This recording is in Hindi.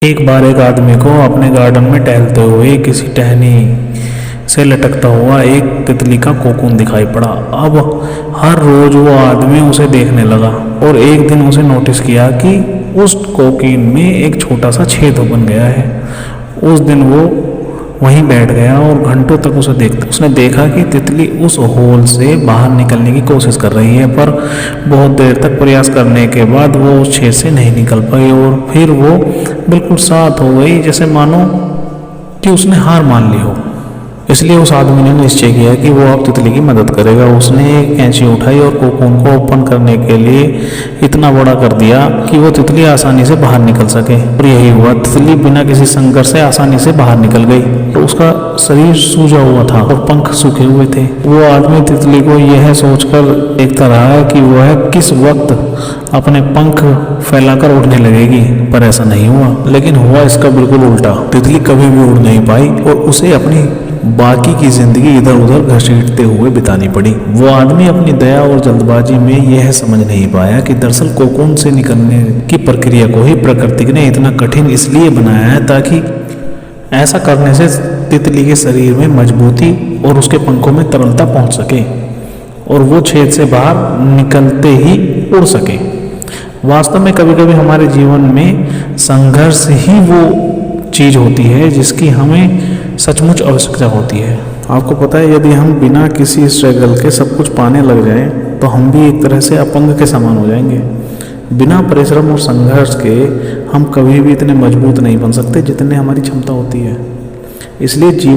एक बार एक आदमी को अपने गार्डन में टहलते हुए किसी टहनी से लटकता हुआ एक तितली का कोकून दिखाई पड़ा। अब हर रोज वो आदमी उसे देखने लगा और एक दिन उसे नोटिस किया कि उस कोकीन में एक छोटा सा छेद बन गया है। उस दिन वो वहीं बैठ गया और घंटों तक उसे देखता। उसने देखा कि तितली उस होल से बाहर निकलने की कोशिश कर रही है, पर बहुत देर तक प्रयास करने के बाद वो उस छेद से नहीं निकल पाई और फिर वो बिल्कुल शांत हो गई, जैसे मानो कि उसने हार मान ली हो। इसलिए उस आदमी ने निश्चय किया कि वो अब तितली की मदद करेगा। उसने एक कैंची उठाई और कोकून को ओपन करने के लिए इतना बड़ा कर दिया कि वो तितली आसानी से बाहर निकल सके। और यही हुआ, तितली बिना किसी संघर्ष से आसानी से बाहर निकल गई। तो उसका शरीर सूजा हुआ था और पंख सूखे हुए थे। वो आदमी तितली को यह सोचकर देखता रहा कि वह किस वक्त अपने पंख फैलाकर उड़ने लगेगी, पर ऐसा नहीं हुआ। लेकिन हुआ इसका बिल्कुल उल्टा। तितली कभी भी उड़ नहीं पाई और उसे अपनी बाकी की जिंदगी इधर उधर घसीटते हुए बितानी पड़ी। वो आदमी अपनी दया और जल्दबाजी में यह समझ नहीं पाया कि दरअसल कोकून से निकलने की प्रक्रिया को ही प्रकृति ने इतना कठिन इसलिए बनाया है ताकि ऐसा करने से तितली के शरीर में मजबूती और उसके पंखों में तरलता पहुंच सके और वो छेद से बाहर निकलते ही उड़ सके। वास्तव में कभी कभी हमारे जीवन में संघर्ष ही वो चीज होती है जिसकी हमें सचमुच आवश्यकता होती है। आपको पता है, यदि हम बिना किसी स्ट्रगल के सब कुछ पाने लग जाएं, तो हम भी एक तरह से अपंग के समान हो जाएंगे। बिना परिश्रम और संघर्ष के हम कभी भी इतने मजबूत नहीं बन सकते जितने हमारी क्षमता होती है। इसलिए जीवन